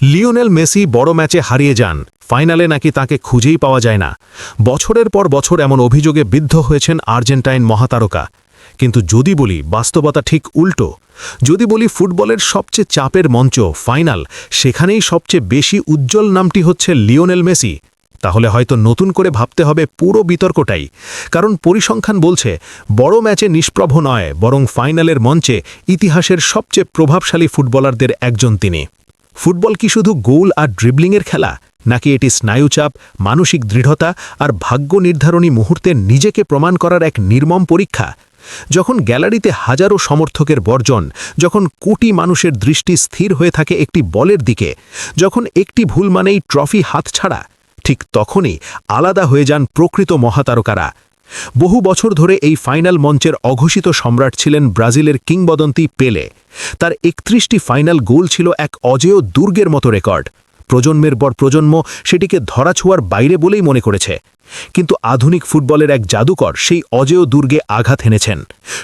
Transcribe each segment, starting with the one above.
Lionel Messi বড় ম্যাচে হারিয়ে যান, ফাইনালে নাকি তাকে খুঁজেই পাওয়া যায় না। বছরের পর বছর এমন অভিযোগে বিদ্ধ হয়েছেন আর্জেন্টাইন মহাতারকা। কিন্তু যদি বলি বাস্তবতা ঠিক উল্টো, যদি বলি ফুটবলের সবচেয়ে চাপের মঞ্চ ফাইনাল, সেখানেই সবচেয়ে বেশি উজ্জ্বল নামটি হচ্ছে লিওনেল মেসি, তাহলে হয়তো নতুন করে ভাবতে হবে পুরো বিতর্কটাই। কারণ পরিসংখ্যান বলছে বড় ম্যাচে নিষ্প্রভ নয়, বরং ফাইনালের মঞ্চে ইতিহাসের সবচেয়ে প্রভাবশালী ফুটবলারদের একজন তিনি। ফুটবল কি শুধু গোল আর ড্রিবলিংয়ের খেলা, নাকি এটি স্নায়ুচাপ, মানসিক দৃঢ়তা আর ভাগ্য নির্ধারণী মুহূর্তে নিজেকে প্রমাণ করার এক নির্মম পরীক্ষা? যখন গ্যালারিতে হাজারো সমর্থকের বর্জন, যখন কোটি মানুষের দৃষ্টি স্থির হয়ে থাকে একটি বলের দিকে, যখন একটি ভুল মানেই ট্রফি হাতছাড়া, ঠিক তখনই আলাদা হয়ে যান প্রকৃত মহাতারকারা। বহু বছর ধরে এই ফাইনাল মঞ্চের অঘোষিত সম্রাট ছিলেন ব্রাজিলের কিংবদন্তি পেলে। তার ৩১টি ফাইনাল গোল ছিল এক অজেয় দুর্গের মতো রেকর্ড। প্রজন্মের পর প্রজন্ম সেটিকে ধরাছোঁয়ার বাইরে বলেই মনে করেছে। কিন্তু আধুনিক ফুটবলের এক জাদুকর সেই অজেয় দুর্গে আঘাত এনেছেন।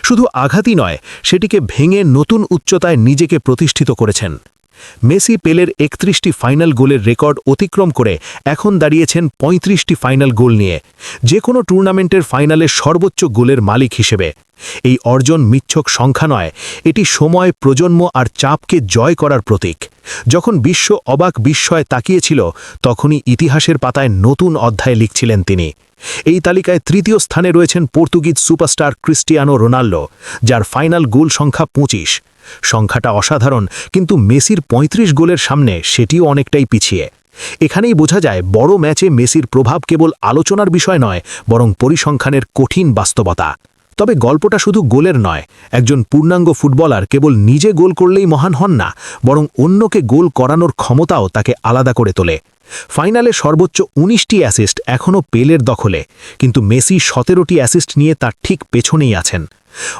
শুধু আঘাতই নয়, সেটিকে ভেঙে নতুন উচ্চতায় নিজেকে প্রতিষ্ঠিত করেছেন। মেসি পেলের ৩১টি ফাইনাল গোলের রেকর্ড অতিক্রম করে এখন দাঁড়িয়েছেন ৩৫টি ফাইনাল গোল নিয়ে, যে কোনো টুর্নামেন্টের ফাইনালে সর্বোচ্চ গোলের মালিক হিসেবে। এই অর্জন মিথ্যক সংখ্যা নয়, এটি সময়, প্রজন্ম আর চাপকে জয় করার প্রতীক। যখন বিশ্ব অবাক বিস্ময়ে তাকিয়েছিল, তখনই ইতিহাসের পাতায় নতুন অধ্যায় লিখছিলেন তিনি। এই তালিকায় তৃতীয় স্থানে রয়েছেন পর্তুগিজ সুপারস্টার ক্রিস্টিয়ানো রোনাল্ডো, যার ফাইনাল গোল সংখ্যা ২৫। সংখ্যাটা অসাধারণ, কিন্তু মেসির ৩৫ গোলের সামনে সেটিও অনেকটাই পিছিয়ে। এখানেই বোঝা যায় বড় ম্যাচে মেসির প্রভাব কেবল আলোচনার বিষয় নয়, বরং পরিসংখ্যানের কঠিন বাস্তবতা। তবে গল্পটা শুধু গোলের নয়। একজন পূর্ণাঙ্গ ফুটবলার কেবল নিজে গোল করলেই মহান হন না, বরং অন্যকে গোল করানোর ক্ষমতাও তাকে আলাদা করে তোলে। ফাইনালে সর্বোচ্চ ১৯টি অ্যাসিস্ট এখনও পেলের দখলে, কিন্তু মেসি ১৭টি অ্যাসিস্ট নিয়ে তার ঠিক পেছনেই আছেন।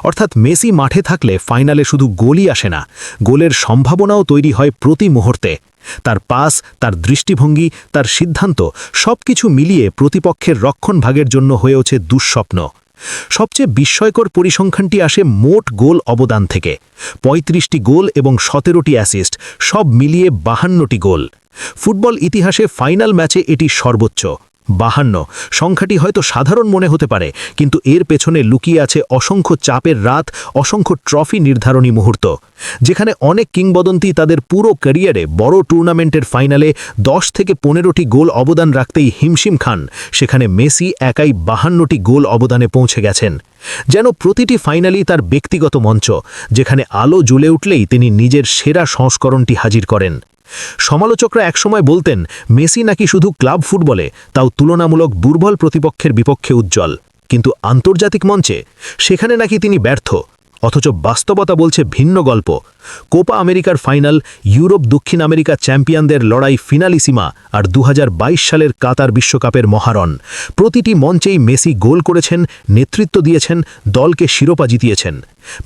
অর্থাৎ মেসি মাঠে থাকলে ফাইনালে শুধু গোলই আসে না, গোলের সম্ভাবনাও তৈরি হয় প্রতি মুহূর্তে। তার পাস, তার দৃষ্টিভঙ্গি, তার সিদ্ধান্ত সবকিছু মিলিয়ে প্রতিপক্ষের রক্ষণভাগের জন্য হয়ে ওঠে দুঃস্বপ্ন। সবচেয়ে বিস্ময়কর পরিসংখ্যানটি আসে মোট গোল অবদান থেকে। ৩৫টি গোল এবং ১৭টি অ্যাসিস্ট, সব মিলিয়ে ৫২টি গোল। ফুটবল ইতিহাসে ফাইনাল ম্যাচে এটি সর্বোচ্চ। ৫২ সংখ্যাটি হয়তো সাধারণ মনে হতে পারে, কিন্তু এর পেছনে লুকিয়ে আছে অসংখ্য চাপের রাত, অসংখ্য ট্রফি নির্ধারণী মুহূর্ত। যেখানে অনেক কিংবদন্তি তাদের পুরো ক্যারিয়ারে বড় টুর্নামেন্টের ফাইনালে ১০ থেকে ১৫টি গোল অবদান রাখতেই হিমশিম খান, সেখানে মেসি একাই ৫২টি গোল অবদানে পৌঁছে গেছেন। যেন প্রতিটি ফাইনালই তার ব্যক্তিগত মঞ্চ, যেখানে আলো জ্বলে উঠলেই তিনি নিজের সেরা সংস্করণটি হাজির করেন। সমালোচকরা একসময় বলতেন মেসি নাকি শুধু ক্লাব ফুটবলে, তাও তুলনামূলক দুর্বল প্রতিপক্ষের বিপক্ষে উজ্জ্বল, কিন্তু আন্তর্জাতিক মঞ্চে সেখানে নাকি তিনি ব্যর্থ। অথচ বাস্তবতা বলছে ভিন্ন গল্প। কোপা আমেরিকার ফাইনাল, ইউরোপ দক্ষিণ আমেরিকা চ্যাম্পিয়নদের লড়াই ফিনালিসিমা, আর ২০২২ সালের কাতার বিশ্বকাপের মহারণ, প্রতিটি মঞ্চেই মেসি গোল করেছেন, নেতৃত্ব দিয়েছেন, দলকে শিরোপা জিতিয়েছেন।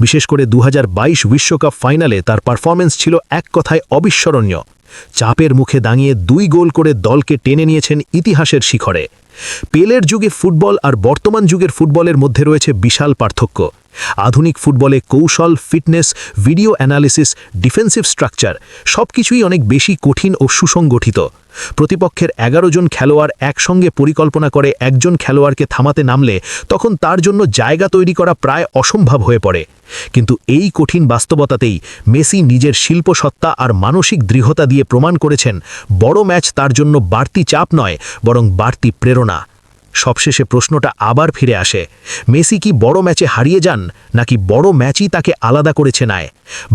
বিশেষ করে ২০২২ বিশ্বকাপ ফাইনালে তার পারফরম্যান্স ছিল এক কথায় অবিস্মরণীয়। চাপের মুখে দাঁড়িয়ে ২ গোল করে দলকে টেনে নিয়েছেন ইতিহাসের শিখরে। পেলের যুগে ফুটবল আর বর্তমান যুগের ফুটবলের মধ্যে রয়েছে বিশাল পার্থক্য। আধুনিক ফুটবলে কৌশল, fitness, video analysis, defensive structure সবকিছুই অনেক বেশি কঠিন ও সুসংগঠিত। প্রতিপক্ষের ১১ জন খেলোয়াড় একসঙ্গে পরিকল্পনা করে একজন খেলোয়াড়কে থামাতে নামলে তখন তার জন্য জায়গা তৈরি করা প্রায় অসম্ভব হয়ে পড়ে। কিন্তু এই কঠিন বাস্তবতাতেই মেসি নিজের শিল্পসত্তা আর মানসিক দৃঢ়তা দিয়ে প্রমাণ করেছেন বড় ম্যাচ তার জন্য বাড়তি চাপ নয়, বরং বাড়তি প্রেরণা। সবশেষে প্রশ্নটা আবার ফিরে আসে, মেসি কি বড় ম্যাচে হারিয়ে যান, নাকি বড় ম্যাচই তাকে আলাদা করেছে নেয়?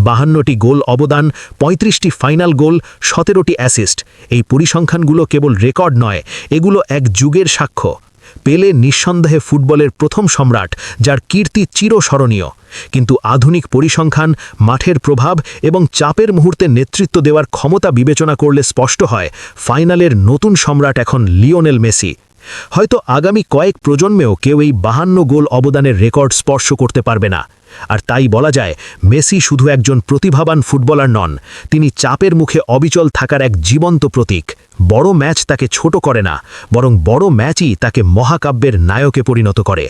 ৫২টি গোল অবদান, ৩৫টি ফাইনাল গোল, ১৭টি অ্যাসিস্ট, এই পরিসংখ্যানগুলো কেবল রেকর্ড নয়, এগুলো এক যুগের সাক্ষ্য। পেলে নিঃসন্দেহে ফুটবলের প্রথম সম্রাট, যার কীর্তি চিরস্মরণীয়। কিন্তু আধুনিক পরিসংখ্যান, মাঠের প্রভাব এবং চাপের মুহূর্তে নেতৃত্ব দেওয়ার ক্ষমতা বিবেচনা করলে স্পষ্ট হয় ফাইনালের নতুন সম্রাট এখন লিওনেল মেসি। হয়তো আগামী কয়েক প্রজন্মেও কেউ এই ৫২ গোল অবদানের রেকর্ড স্পর্শ করতে পারবে না। আর তাই বলা যায় মেসি শুধু একজন প্রতিভাবান ফুটবলার নন, তিনি চাপের মুখে অবিচল থাকার এক জীবন্ত প্রতীক। বড় ম্যাচ তাকে ছোট করে না, বরং বড় ম্যাচই তাকে মহাকাব্যের নায়কে পরিণত করে।